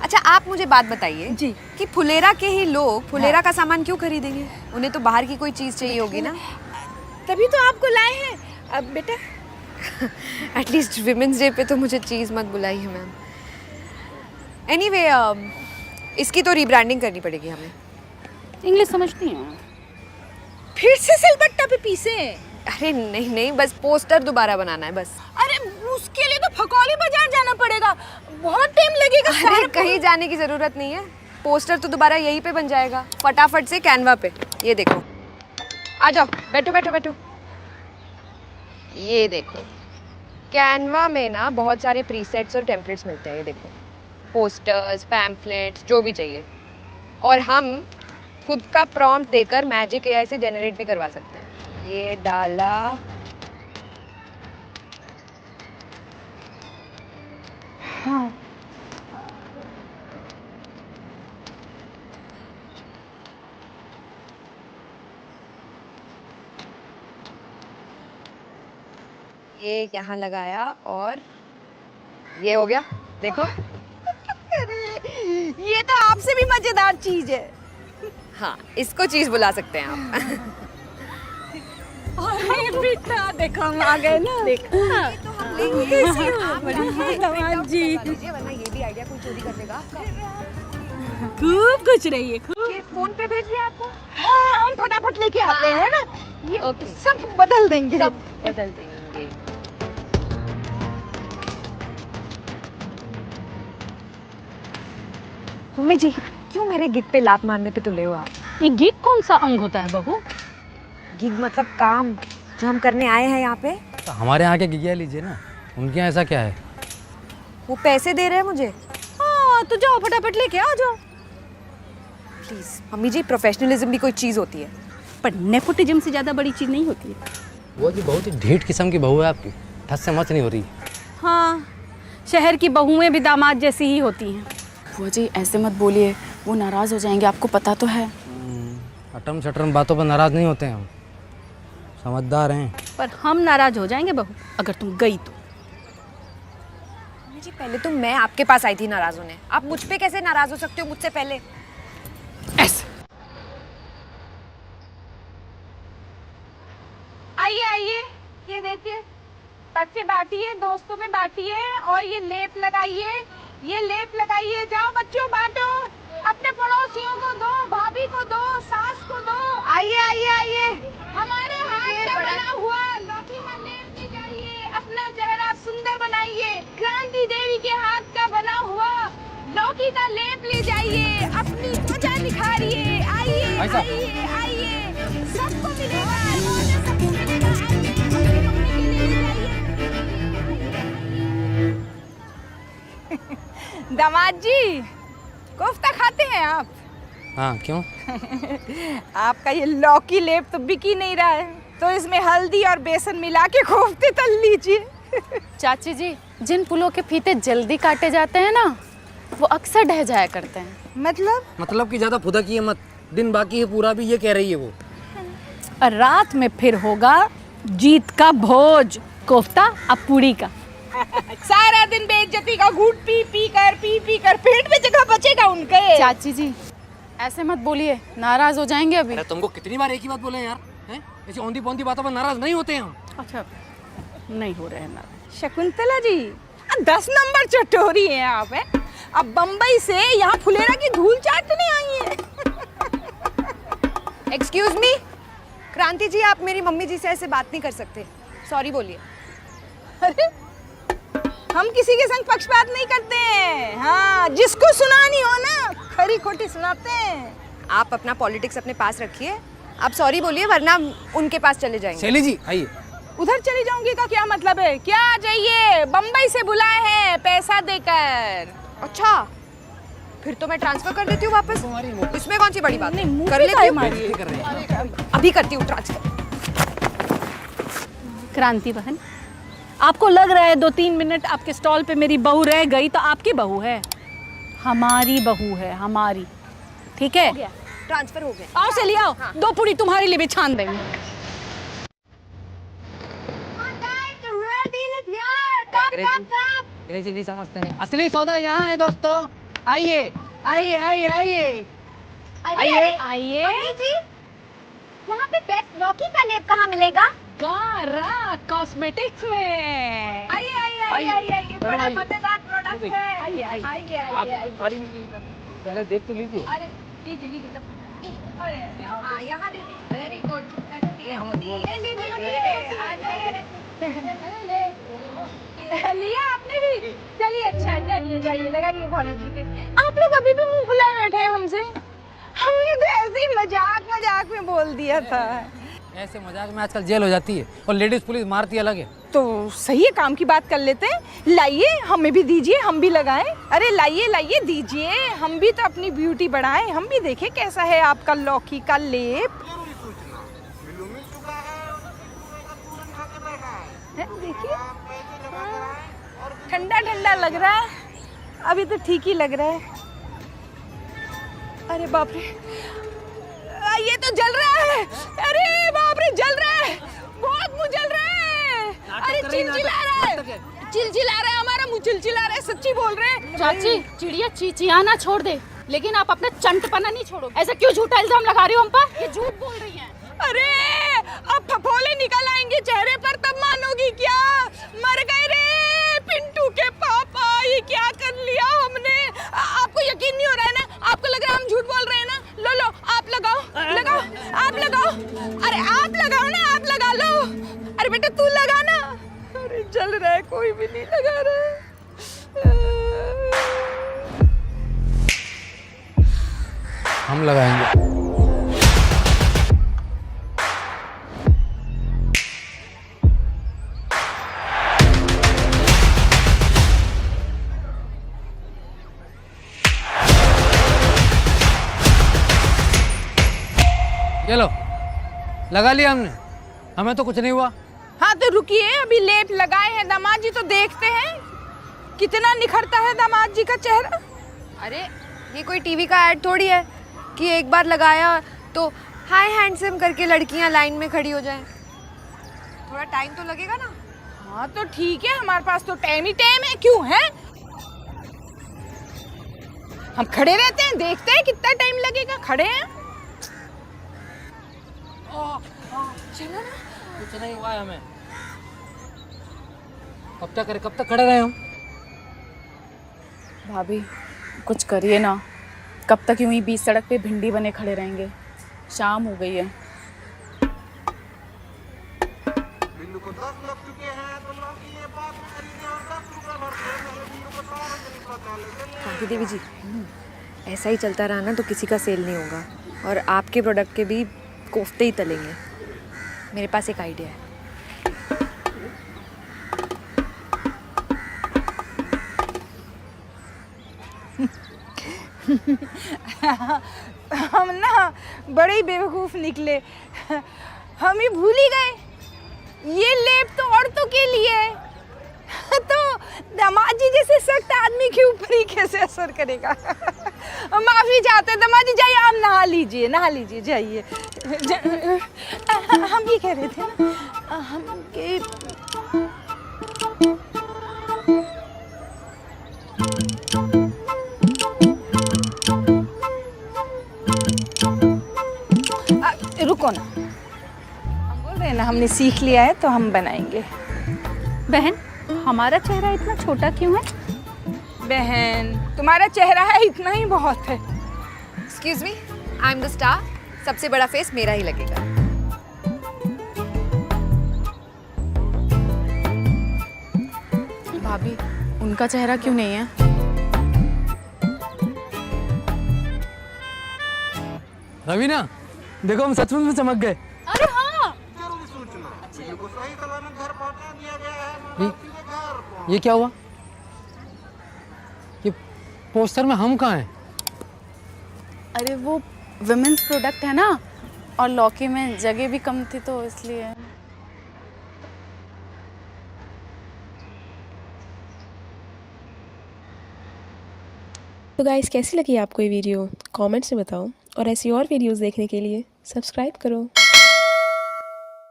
अच्छा आप मुझे बात बताइए जी। कि फुलेरा के ही लोग फुलेरा का सामान क्यों खरीदेंगे? उन्हें तो बाहर की कोई चीज़ चाहिए होगी ना। तभी तो आपको लाए हैं। अब बेटा एटलीस्ट विमेंस डे पे तो मुझे चीज़ मत बुलाइए मैम। एनीवे इसकी तो रीब्रांडिंग करनी पड़ेगी हमें। इंग्लिश समझती हैं? फिर से सिलबट्टा पे पीसे। अरे नहीं नहीं, बस पोस्टर दोबारा बनाना है बस। अरे उसके लिए तो फकौली बाजार जाना पड़ेगा, बहुत टाइम लगेगा। अरे कहीं जाने की ज़रूरत नहीं है, पोस्टर तो दोबारा यहीं पे बन जाएगा फटाफट से कैनवा पे। ये देखो, आ जाओ, बैठो बैठो बैठो। ये देखो, कैनवा में ना बहुत सारे प्रीसेट्स और टेम्पलेट्स मिलते हैं। ये देखो, पोस्टर्स, पैम्फलेट्स, जो भी चाहिए। और हम खुद का प्रॉम्प्ट देकर मैजिक एआई से जनरेट भी करवा सकते हैं। ये डाला, हाँ। ये यहाँ लगाया और ये हो गया। देखो, ये तो आपसे भी मजेदार चीज है। हाँ, इसको चीज़ बुला सकते हैं आप। अरे बेटा देखो हम आ गए ना। देखा तो हम लेंगे। आप दामाद जी वरना ये भी आइडिया कोई चोरी कर लेगा आपका। खूब कुछ रही है, खूब। ये फोन पे भेज दिया आपको? हाँ हम फटाफट लेके आते हैं ना, ये ओके। सब बदल देंगे। सब बदल देंगे। मम्मी जी, क्यों मेरे गिग पे लात मारने पे तुले हो आप? ये गिग कौन सा अंग होता है बहू? गिग मतलब काम जो हम करने आए हैं यहाँ पे। तो हमारे यहाँ के गिगिया लीजिए ना, उनके यहाँ ऐसा क्या है? वो पैसे दे रहे हैं मुझे। हाँ तो जाओ फटाफट लेके आ जाओ। प्लीज मम्मी जी, प्रोफेशनलिज्म भी कोई चीज़ होती है। पर नेपोटिज्म से ज्यादा बड़ी चीज नहीं होती है। वो जी बहुत ही ढीठ किस्म की बहू है आपकी, ठस से मच नहीं हो रही। हाँ, शहर की बहुएं भी दामाद जैसी ही होती हैं। बुआ जी ऐसे मत बोलिए, वो नाराज हो जाएंगे, आपको पता तो है। अटम शटम बातों पर नाराज नहीं होते हैं हम, समझदार हैं। पर हम नाराज हो जाएंगे बहू अगर तुम गई तो। मम्मी जी, पहले तो मैं आपके पास आई थी नाराज होने। आप मुझ पे कैसे नाराज हो सकते हो मुझसे पहले? ऐसे आइए आइए, ये देखिए, बच्चे बांटिए, दोस्तों में बांटिए और ये लेप लगाइए, ये लेप लगाइए। जाओ बच्चों बांटो, अपने पड़ोसियों को दो, भाभी को दो, सास को दो। आइए आइए आइए, हमारे हाथ का बना हुआ लौकी का लेप ले जाइए, अपना चेहरा सुंदर बनाइए। क्रांति देवी के हाथ का बना हुआ लौकी का लेप ले जाइए, अपनी त्वचा निखारिए। आइए आइए आइए, सबको मिलेगा, सबको मिलेगा। आइए, अपनी मम्मी के लिए ले जाइए। दामाद जी, कोफ्ता खाते हैं आप? हाँ क्यों? आपका ये लौकी लेप तो बिक ही नहीं रहा है, तो इसमें हल्दी और बेसन मिला के कोफ्ते तल लीजिए। चाची जी, जिन फूलों के फीते जल्दी काटे जाते हैं ना, वो अक्सर ढह जाया करते हैं। मतलब कि ज़्यादा फुदा की मत, दिन बाकी है पूरा भी, ये कह रही है वो। और रात में फिर होगा जीत का भोज, कोफ्ता अब पूरी का। सारा दिन बेइज्जती का घूट पी पी कर पेट में जगह बचेगा उनके। चाची जी ऐसे मत बोलिए, नाराज हो जाएंगे अभी। अरे तुमको कितनी बार एक ही बात बोले यार, हैं? ऐसी औंधी पौंधी बातों पर नाराज नहीं होते हम। अच्छा, नहीं हो रहे हैं नाराज। शकुंतला जी, 10 नंबर चटोरी हैं आप, हैं? अब बम्बई से यहाँ फुलेरा की धूल चाटने आई हैं। एक्सक्यूज मी, क्रांति जी, आप मेरी मम्मी जी से ऐसे बात नहीं कर सकते। सॉरी बोलिए। अरे हम किसी के संग पक्षपात नहीं करते हैं। हाँ, जिसको सुनानी हो ना, खरी खोटी सुनाते हैं। आप अपना पॉलिटिक्स अपने पास रखिए, आप सॉरी बोलिए वरना उनके पास चले जाएंगे। शैली जी आइए। उधर चली जाऊंगी का क्या मतलब है? क्या चाहिए? बम्बई से बुलाए हैं पैसा देकर। अच्छा, फिर तो मैं ट्रांसफर कर देती हूँ वापस। इसमें कौन सी बड़ी बात है? मुंह कर पे लेती काहे हूँ। मारी? कर रहे हैं। अभी करती हूँ ट्रांसफर। क्रांति बहन, आपको लग रहा है 2-3 मिनट आपके स्टॉल पे मेरी बहू रह गई तो आपकी बहू है? हमारी बहू है, हमारी। ठीक है, ट्रांसफर हो गया। आओ से ले आओ, 2 पूरी तुम्हारे लिए भी छान देंगे। अंग्रेजी समझते नहीं, असली सौदा यहाँ है दोस्तों। आइए आइए आइए आइए आइए आइए जी यहाँ पे बेस्ट लॉकी का लेप कहाँ मिलेगा? गारा कॉस्मेटिक्स में। आइए आइए आइए आइए आइए बड़ा मजेदार प्रोडक्ट है। आइए आइए आइए आइए आइए पहले देख तो लीजिए। अरे लीजिए लीजिए अरे हाँ यहाँ लीजिए वेरी गुड लिया आपने भी? चलिए अच्छा है, चलिए जाइए लगाइए बहुत। आप लोग अभी भी मुंह फुलाए बैठे हैं हमसे। हमने तो ऐसे ही मजाक में बोल दिया था। ऐसे मजाक में आजकल जेल हो जाती है और लेडीज पुलिस मारती अलग है। तो सही है, काम की बात कर लेते हैं। लाइए हमें भी दीजिए, हम भी लगाएं। अरे लाइए लाइए दीजिए, हम भी तो अपनी ब्यूटी बढ़ाएं, हम भी देखें कैसा है आपका लौकी का लेप। देखिए ठंडा ठंडा लग रहा है, अभी तो ठीक ही लग रहा है। अरे बाप रे, ये तो जल रहा है। अरे बाप रे, जल रहा है, बहुत मुंह जल रहा है। अरे चिलचिला रहा है, चिलचिला रहा है, हमारा मुंह चिलचिला रहा है, सच्ची बोल रहे हैं। चाची चिड़िया चिचियाना छोड़ दे, लेकिन आप अपना चंटपना नहीं छोड़ो। ऐसा क्यों झूठा इल्जाम लगा रही हो हम पर? ये झूठ बोल रही हैं। अरे अब फफोले निकल आएंगे चेहरे पर, तब मानोगी क्या? मर गए रे पिंटू के पापा, ये क्या कर लिया हमने? आपको यकीन नहीं हो रहा है ना? आपको लग रहा है हम झूठ बोल रहे हैं ना? लो लो आप लगाओ, लगाओ आप लगाओ। अरे आप लगाओ ना, आप लगा लो। अरे बेटा तू लगा ना। अरे जल रहा है, कोई भी नहीं लगा रहा है। हम लगाएंगे। ये लो, लगा लिया हमने, हमें तो कुछ नहीं हुआ। हाँ तो रुकिए, अभी लेप लगाए हैं दामाद जी, तो देखते हैं कितना निखरता है दामाद जी का चेहरा। अरे ये कोई टीवी का ऐड थोड़ी है कि एक बार लगाया तो हाय हैंडसम करके लड़कियां लाइन में खड़ी हो जाएं। थोड़ा टाइम तो लगेगा ना। हाँ तो ठीक है, हमारे पास तो टाइम ही टाइम है, क्यों है? हम खड़े रहते हैं, देखते हैं कितना टाइम लगेगा, खड़े हैं। चलो ना। कुछ नहीं हुआ है हमें। अब क्या करें, कब तक खड़े रहे हम? भाभी कुछ करिए ना, कब तक यूं ही बीच सड़क पे भिंडी बने खड़े रहेंगे? शाम हो गई है। कांति देवी जी, ऐसा ही चलता रहा ना तो किसी का सेल नहीं होगा, और आपके प्रोडक्ट के भी कोफ्ते ही तलेंगे। मेरे पास एक आइडिया है। हम ना बड़े ही बेवकूफ निकले, हम ही भूल ही गए ये लेप तो औरतों के लिए है। तो दामाद जी जैसे सख्त आदमी के ऊपर ही कैसे असर करेगा? माफी चाहते हैं दामाद जी, जाइए आप नहा लीजिए जाइए। हम ये कह रहे थे ना, हम के रुको ना, हम बोल रहे हैं ना हमने सीख लिया है तो हम बनाएंगे। बहन, हमारा चेहरा इतना छोटा क्यों है? बहन तुम्हारा चेहरा है इतना ही बहुत है। Excuse me, I am the star, सबसे बड़ा फेस मेरा ही लगेगा। भाभी उनका चेहरा क्यों नहीं है? रवीना, देखो हम सचमुच में चमक गए। अरे हाँ, ये क्या हुआ? ये पोस्टर में हम कहाँ हैं? अरे वो विमेंस प्रोडक्ट है ना, और लौकी में जगह भी कम थी तो इसलिए। तो गाइस कैसी लगी आपको ये वीडियो? कमेंट्स में बताओ, और ऐसी और वीडियोस देखने के लिए सब्सक्राइब करो।